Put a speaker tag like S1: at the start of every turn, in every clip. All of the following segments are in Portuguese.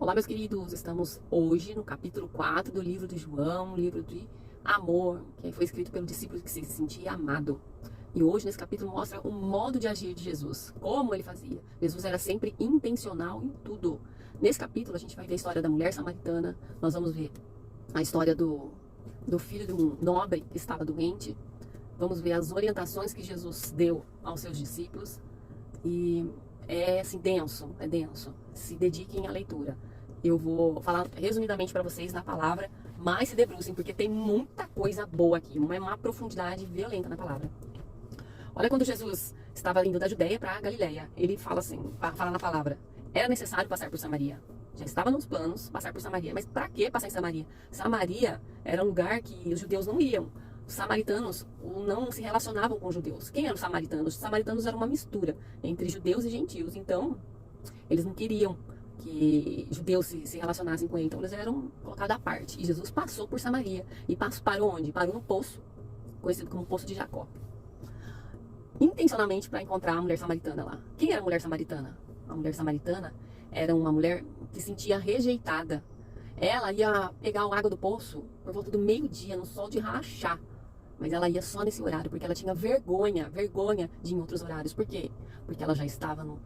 S1: Olá, meus queridos, estamos hoje no capítulo 4 do livro de João, um livro de amor, que foi escrito pelo discípulo que se sentia amado. E hoje, nesse capítulo, mostra o modo de agir de Jesus, como ele fazia. Jesus era sempre intencional em tudo. Nesse capítulo, a gente vai ver a história da mulher samaritana, nós vamos ver a história do filho de um nobre que estava doente, vamos ver as orientações que Jesus deu aos seus discípulos, e é assim, denso, é denso. Se dediquem à leitura. Eu vou falar resumidamente para vocês na palavra, mas se debrucem, porque tem muita coisa boa aqui, uma profundidade violenta na palavra. Olha, quando Jesus estava indo da Judéia para a Galileia, ele fala assim, fala na palavra, era necessário passar por Samaria. Já estava nos planos passar por Samaria, mas para que passar em Samaria? Samaria era um lugar que os judeus não iam. Os samaritanos não se relacionavam com os judeus. Quem eram os samaritanos? Os samaritanos eram uma mistura entre judeus e gentios. Então, eles não queriam que judeus se relacionassem com ele. Então, eles eram colocados à parte. E Jesus passou por Samaria. E parou onde? Parou no poço, conhecido como Poço de Jacó. Intencionalmente para encontrar a mulher samaritana lá. Quem era a mulher samaritana? A mulher samaritana era uma mulher que se sentia rejeitada. Ela ia pegar a água do poço por volta do meio-dia, no sol de rachar. Mas ela ia só nesse horário, porque ela tinha vergonha de ir em outros horários. Por quê? Porque ela já estava no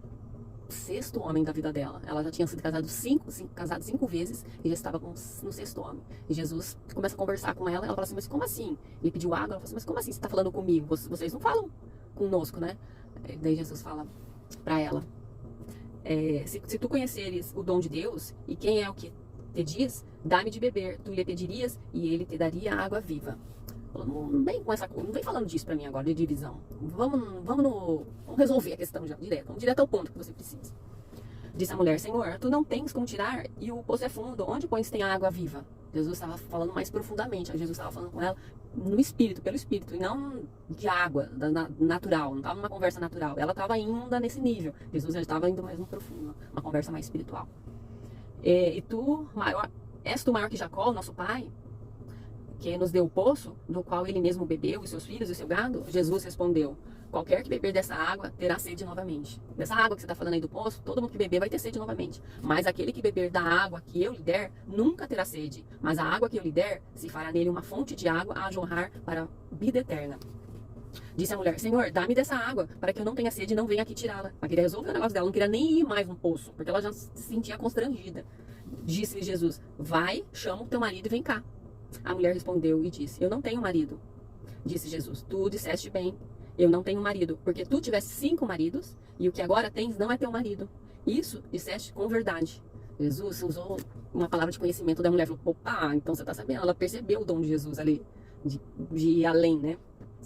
S1: sexto homem da vida dela. Ela já tinha sido casada cinco vezes e já estava no sexto homem. E Jesus começa a conversar com ela, ela fala assim, mas como assim? Ele pediu água, ela fala assim, mas como assim você está falando comigo? Vocês não falam conosco, né? Daí Jesus fala para ela, se tu conheceres o dom de Deus, e quem é o que te diz, dá-me de beber, tu lhe pedirias e ele te daria água viva. Não vem falando disso pra mim agora, de divisão. Vamos resolver a questão já, direto. Vamos direto ao ponto que você precisa. Disse a mulher, Senhor, tu não tens como tirar e o poço é fundo. Onde pões tem água viva? Jesus estava falando mais profundamente. Jesus estava falando com ela no espírito, pelo espírito, e não de água, natural. Não estava numa conversa natural. Ela estava ainda nesse nível. Jesus já estava indo mais no profundo, uma conversa mais espiritual. E tu, és tu maior que Jacó, nosso pai, que nos deu o poço, do qual ele mesmo bebeu, e seus filhos e seu gado? Jesus respondeu, qualquer que beber dessa água terá sede novamente. Dessa água que você está falando aí do poço, todo mundo que beber vai ter sede novamente. Mas aquele que beber da água que eu lhe der, nunca terá sede. Mas a água que eu lhe der, se fará nele uma fonte de água a jorrar para a vida eterna. Disse a mulher, Senhor, dá-me dessa água, para que eu não tenha sede e não venha aqui tirá-la. Ela queria resolver o negócio dela, não queria nem ir mais no poço, porque ela já se sentia constrangida. Disse-lhe Jesus, vai, chama o teu marido e vem cá. A mulher respondeu e disse, eu não tenho marido. Disse Jesus, tu disseste bem, eu não tenho marido, porque tu tiveste 5 maridos, e o que agora tens não é teu marido. Isso disseste com verdade. Jesus usou uma palavra de conhecimento da mulher, falou, opa, então você está sabendo, ela percebeu o dom de Jesus ali, de ir além, né?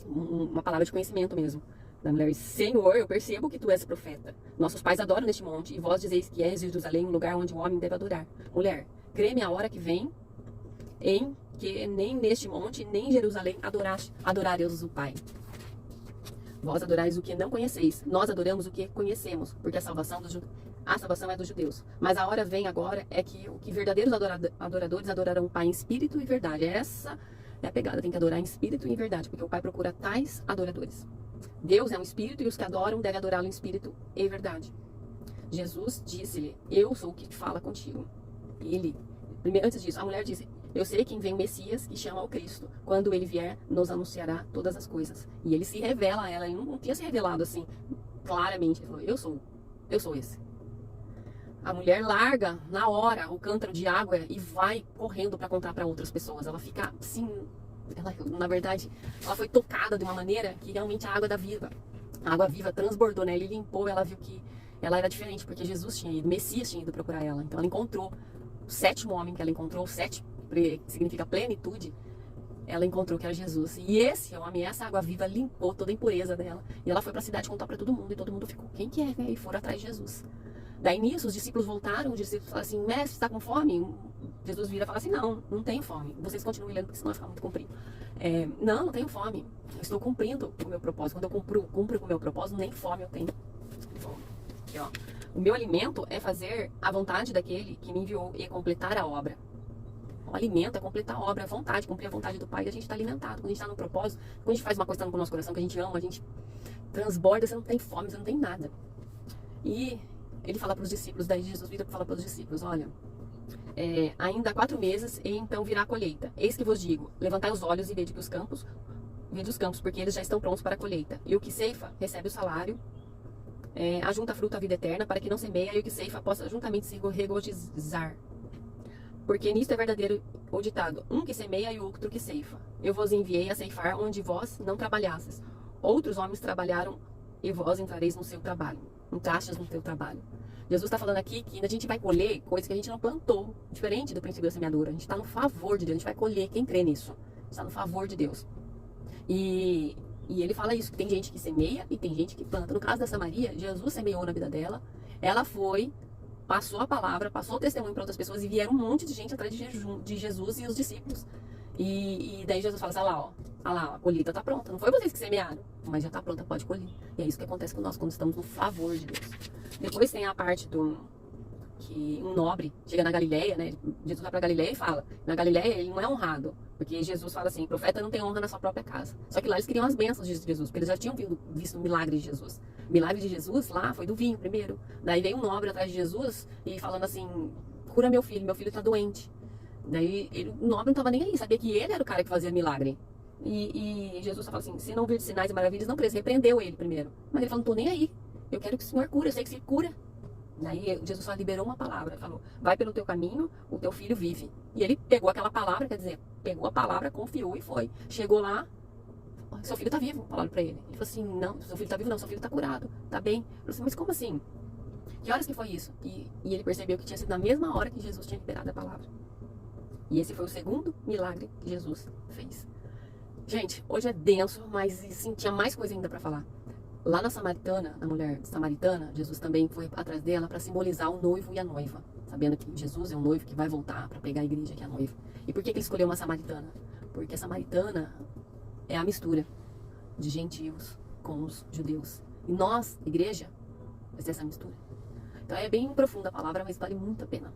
S1: Uma palavra de conhecimento mesmo. Da mulher, Senhor, eu percebo que tu és profeta. Nossos pais adoram neste monte, e vós dizeis que és Jerusalém, um lugar onde o homem deve adorar. Mulher, crê-me a hora que vem, em que nem neste monte, nem em Jerusalém adorareis o Pai. Vós adorais o que não conheceis, nós adoramos o que conhecemos, porque a salvação é dos judeus. Mas a hora vem agora é que verdadeiros adoradores adorarão o Pai em espírito e verdade. Essa é a pegada, tem que adorar em espírito e em verdade, porque o Pai procura tais adoradores. Deus é um espírito e os que adoram devem adorá-lo em espírito e verdade. Jesus disse-lhe, eu sou o que te fala contigo. Antes disso, a mulher disse, eu sei quem vem o Messias, que chama o Cristo. Quando ele vier, nos anunciará todas as coisas. E ele se revela a ela, ele não tinha se revelado assim, claramente. Ele falou, eu sou esse. A mulher larga, na hora, o cântaro de água e vai correndo para contar para outras pessoas. Ela fica assim, na verdade, ela foi tocada de uma maneira que realmente a água viva transbordou, né? Ele limpou, ela viu que ela era diferente, porque Jesus tinha ido, o Messias tinha ido procurar ela. Então ela encontrou o 7º homem que ela encontrou, o 7 significa plenitude, ela encontrou que era Jesus. E esse homem, essa água viva limpou toda a impureza dela. E ela foi para a cidade contar para todo mundo, e todo mundo ficou, quem que é? E foram atrás de Jesus. Daí nisso, os discípulos voltaram, os discípulos falaram assim, mestre, está com fome? Jesus vira e fala assim, não tenho fome. Vocês continuem lendo, porque senão vai ficar muito comprido. Não tenho fome. Eu estou cumprindo o meu propósito. Quando eu cumpro com o meu propósito, nem fome eu tenho. Aqui, ó. O meu alimento é fazer a vontade daquele que me enviou e completar a obra. O alimento é completar a obra, a vontade, cumprir a vontade do Pai, e a gente está alimentado. Quando a gente está no propósito, quando a gente faz uma coisa com o nosso coração, que a gente ama, a gente transborda, você não tem fome, você não tem nada. E ele fala para os discípulos, daí Jesus vira para falar para os discípulos, olha, ainda há 4 meses, e então virá a colheita. Eis que vos digo, levantai os olhos e vede que os campos, porque eles já estão prontos para a colheita. E o que ceifa, recebe o salário, ajunta fruto à vida eterna, para que não semeia, e o que ceifa possa juntamente se regozijar. Porque nisto é verdadeiro o ditado, um que semeia e o outro que ceifa. Eu vos enviei a ceifar onde vós não trabalhastes. Outros homens trabalharam e vós entrareis no seu trabalho. Entrastes no teu trabalho. Jesus está falando aqui que a gente vai colher coisas que a gente não plantou. Diferente do princípio da semeadura. A gente está no favor de Deus. A gente vai colher quem crê nisso. Está no favor de Deus. E ele fala isso, que tem gente que semeia e tem gente que planta. No caso dessa Maria, Jesus semeou na vida dela. Ela foi, passou a palavra, passou o testemunho para outras pessoas e vieram um monte de gente atrás de Jesus e os discípulos. E daí Jesus fala assim, olha lá, a colheita está pronta. Não foi vocês que semearam, mas já está pronta, pode colher. E é isso que acontece com nós quando estamos no favor de Deus. Depois tem a parte que um nobre chega na Galileia, né? Jesus vai para Galileia e fala, na Galileia ele não é honrado, porque Jesus fala assim, profeta não tem honra na sua própria casa. Só que lá eles queriam as bênçãos de Jesus, porque eles já tinham visto o milagre de Jesus. O milagre de Jesus lá foi do vinho primeiro. Daí veio um nobre atrás de Jesus e falando assim, cura meu filho está doente. Daí o nobre não estava nem aí, sabia que ele era o cara que fazia milagre. E Jesus só fala assim, se não vir sinais e maravilhas, não precisa. Repreendeu ele primeiro. Mas ele falou, não tô nem aí, eu quero que o Senhor cure, eu sei que você cura. Daí Jesus só liberou uma palavra, ele falou, vai pelo teu caminho, o teu filho vive. E ele pegou aquela palavra, quer dizer, pegou a palavra, confiou e foi. Chegou lá, seu filho tá vivo, falaram pra ele. Ele falou assim, não, seu filho tá vivo não, seu filho tá curado, tá bem. Ele falou assim, mas como assim? Que horas que foi isso? E ele percebeu que tinha sido na mesma hora que Jesus tinha liberado a palavra. E esse foi o segundo milagre que Jesus fez. Gente, hoje é denso, mas sim, tinha mais coisa ainda pra falar. Lá na Samaritana, na mulher samaritana, Jesus também foi atrás dela para simbolizar o noivo e a noiva. Sabendo que Jesus é o noivo que vai voltar para pegar a igreja, que é a noiva. E por que ele escolheu uma samaritana? Porque a samaritana é a mistura de gentios com os judeus. E nós, igreja, vai ser essa mistura. Então é bem profunda a palavra, mas vale muito a pena.